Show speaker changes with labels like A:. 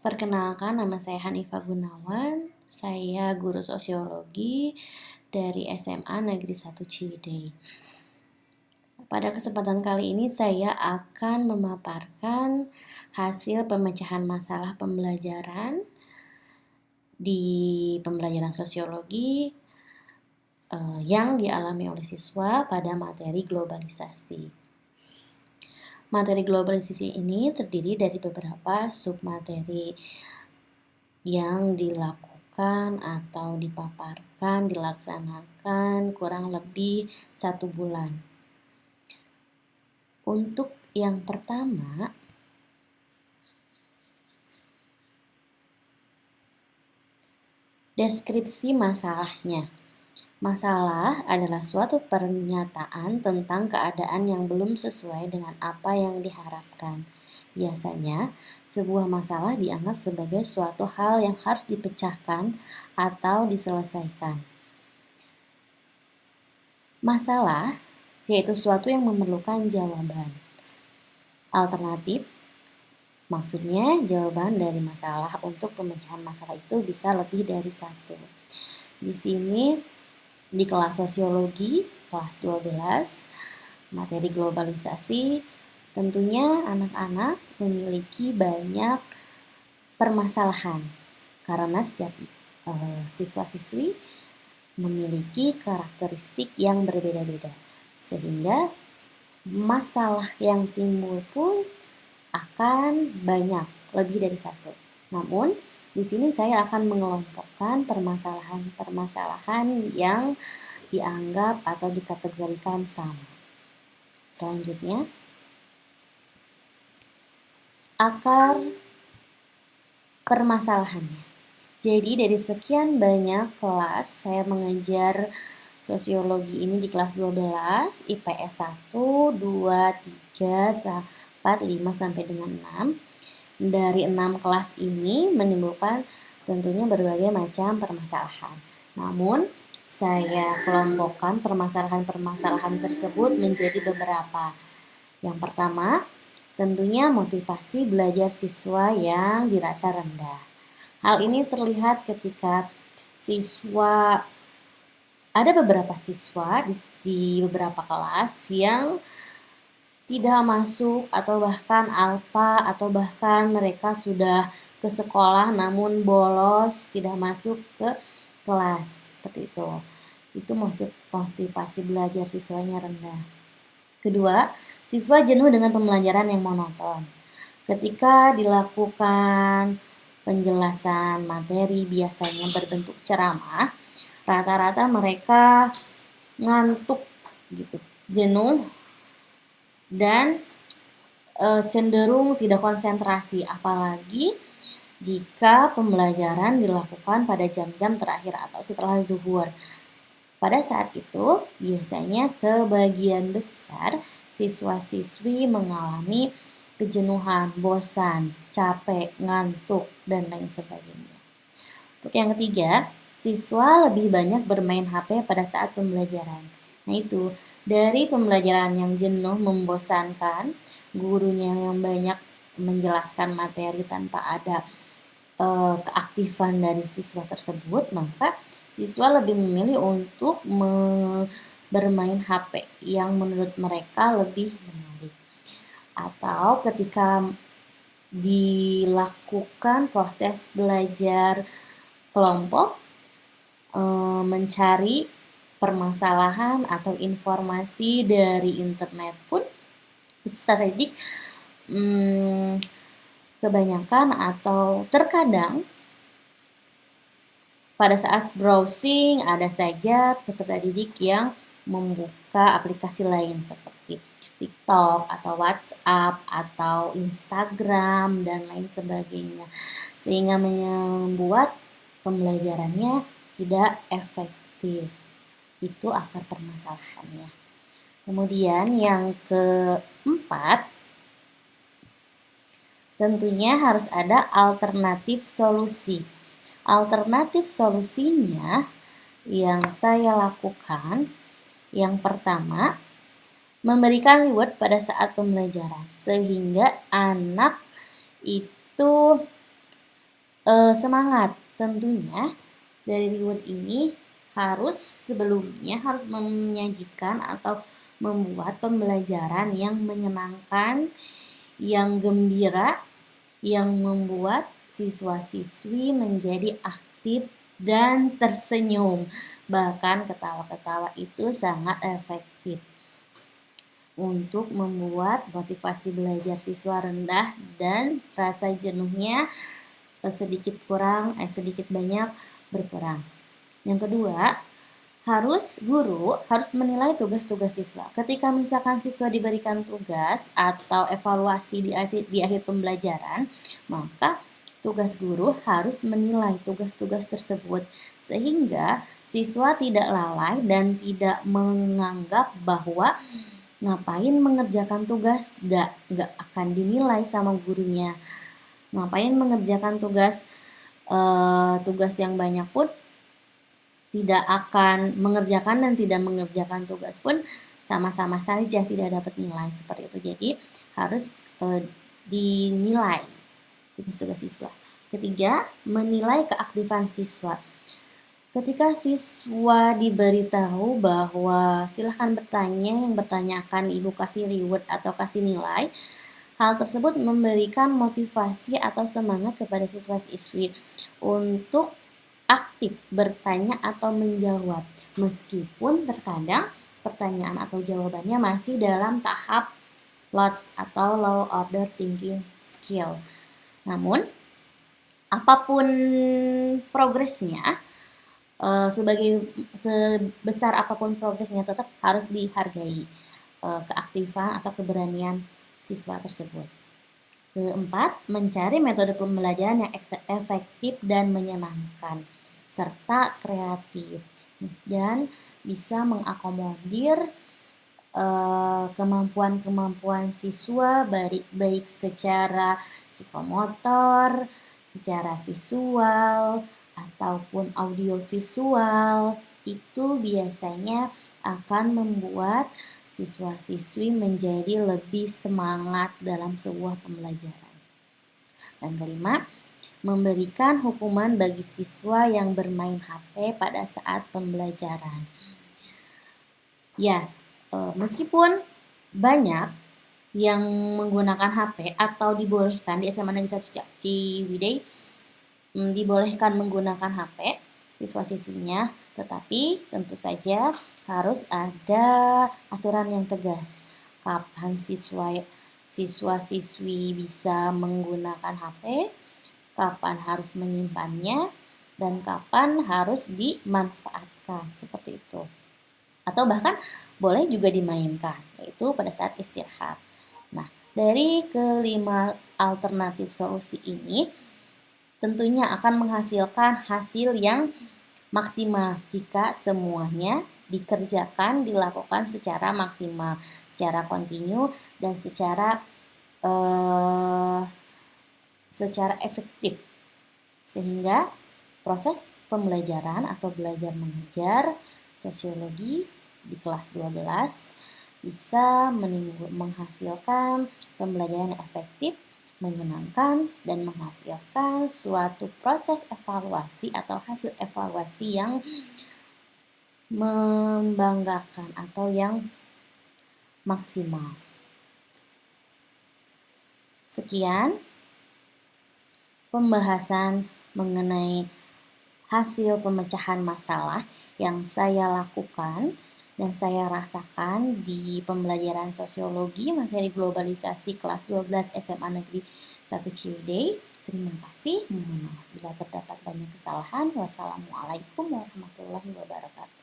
A: Perkenalkan, nama saya Hanifah Gunawan. Saya guru sosiologi dari SMA Negeri 1 Ciwidey. Pada kesempatan kali ini saya akan memaparkan hasil pemecahan masalah pembelajaran di pembelajaran sosiologi yang dialami oleh siswa pada materi globalisasi. Materi globalisasi ini terdiri dari beberapa submateri yang dilakukan atau dipaparkan, dilaksanakan kurang lebih 1 bulan. Untuk yang pertama, deskripsi masalahnya. Masalah adalah suatu pernyataan tentang keadaan yang belum sesuai dengan apa yang diharapkan. Biasanya, sebuah masalah dianggap sebagai suatu hal yang harus dipecahkan atau diselesaikan. Masalah yaitu suatu yang memerlukan jawaban. Alternatif, maksudnya jawaban dari masalah untuk pemecahan masalah itu bisa lebih dari satu. Di sini di kelas sosiologi, kelas 12, materi globalisasi, tentunya anak-anak memiliki banyak permasalahan karena setiap siswa-siswi memiliki karakteristik yang berbeda-beda, sehingga masalah yang timbul pun akan banyak, lebih dari satu. Namun, di sini saya akan mengelompokkan permasalahan-permasalahan yang dianggap atau dikategorikan sama. Selanjutnya, akar permasalahannya. Jadi dari sekian banyak kelas saya mengajar sosiologi ini di kelas 12, IPS 1, 2, 3, 4, 5 sampai dengan 6. Dari 6 kelas ini menimbulkan tentunya berbagai macam permasalahan. Namun saya kelompokkan permasalahan-permasalahan tersebut menjadi beberapa. Yang pertama, tentunya motivasi belajar siswa yang dirasa rendah. Hal ini terlihat ketika ada beberapa siswa di beberapa kelas yang tidak masuk atau bahkan alfa atau bahkan mereka sudah ke sekolah namun bolos, tidak masuk ke kelas, seperti itu. Itu motivasi belajar siswanya rendah. Kedua, siswa jenuh dengan pembelajaran yang monoton. Ketika dilakukan penjelasan materi biasanya berbentuk ceramah, rata-rata mereka ngantuk gitu, jenuh dan cenderung tidak konsentrasi, apalagi jika pembelajaran dilakukan pada jam-jam terakhir atau setelah zuhur. Pada saat itu, biasanya sebagian besar siswa-siswi mengalami kejenuhan, bosan, capek, ngantuk, dan lain sebagainya. Untuk yang ketiga, siswa lebih banyak bermain HP pada saat pembelajaran. Nah itu, dari pembelajaran yang jenuh, membosankan, gurunya yang banyak menjelaskan materi tanpa ada keaktifan dari siswa tersebut, maka siswa lebih memilih untuk bermain HP yang menurut mereka lebih menarik. Atau ketika dilakukan proses belajar kelompok, mencari permasalahan atau informasi dari internet pun peserta didik kebanyakan atau terkadang pada saat browsing ada saja peserta didik yang membuka aplikasi lain seperti TikTok atau WhatsApp atau Instagram dan lain sebagainya, sehingga membuat pembelajarannya tidak efektif. Itu akar permasalahannya. Kemudian yang keempat, tentunya harus ada alternatif solusi. Alternatif solusinya yang saya lakukan, yang pertama, memberikan reward pada saat pembelajaran sehingga anak itu semangat. Tentunya dari reward ini sebelumnya harus menyajikan atau membuat pembelajaran yang menyenangkan, yang gembira, yang membuat siswa-siswi menjadi aktif dan tersenyum. Bahkan ketawa-ketawa itu sangat efektif untuk membuat motivasi belajar siswa rendah dan rasa jenuhnya sedikit banyak berkurang. Yang kedua, guru harus menilai tugas-tugas siswa. Ketika misalkan siswa diberikan tugas atau evaluasi di akhir pembelajaran, maka tugas guru harus menilai tugas-tugas tersebut sehingga siswa tidak lalai dan tidak menganggap bahwa ngapain mengerjakan tugas gak akan dinilai sama gurunya. Ngapain mengerjakan tugas yang banyak pun tidak akan mengerjakan dan tidak mengerjakan tugas pun sama-sama saja tidak dapat nilai seperti itu. Jadi harus dinilai tugas-tugas siswa. Ketiga, menilai keaktifan siswa. Ketika siswa diberitahu bahwa silahkan bertanya, yang bertanya akan ibu kasih reward atau kasih nilai, hal tersebut memberikan motivasi atau semangat kepada siswa-siswi untuk aktif bertanya atau menjawab, meskipun terkadang pertanyaan atau jawabannya masih dalam tahap LOTS atau low order thinking skill. Namun, apapun progresnya, sebesar apapun progresnya tetap harus dihargai keaktifan atau keberanian siswa tersebut. Keempat, mencari metode pembelajaran yang efektif dan menyenangkan serta kreatif dan bisa mengakomodir kemampuan-kemampuan siswa baik secara psikomotor, secara visual ataupun audiovisual. Itu biasanya akan membuat siswa-siswi menjadi lebih semangat dalam sebuah pembelajaran. Dan kelima, memberikan hukuman bagi siswa yang bermain HP pada saat pembelajaran. Ya, meskipun banyak yang menggunakan HP atau dibolehkan di SMA Negeri 1 Ciwidey dibolehkan menggunakan HP siswa-siswinya, tetapi tentu saja harus ada aturan yang tegas. Kapan siswa-siswi bisa menggunakan HP, kapan harus menyimpannya, dan kapan harus dimanfaatkan, seperti itu. Atau bahkan boleh juga dimainkan, yaitu pada saat istirahat. Nah, dari kelima alternatif solusi ini, tentunya akan menghasilkan hasil yang maksimal jika semuanya dilakukan secara maksimal, secara kontinu dan secara efektif, sehingga proses pembelajaran atau belajar mengajar sosiologi di kelas 12 bisa menghasilkan pembelajaran yang efektif, menyenangkan, dan menghasilkan suatu proses evaluasi atau hasil evaluasi yang membanggakan atau yang maksimal. Sekian pembahasan mengenai hasil pemecahan masalah yang saya lakukan dan saya rasakan di pembelajaran sosiologi materi globalisasi kelas 12 SMA Negeri 1 Ciwidey. Terima kasih. Mohon maaf bila terdapat banyak kesalahan. Wassalamualaikum warahmatullahi wabarakatuh.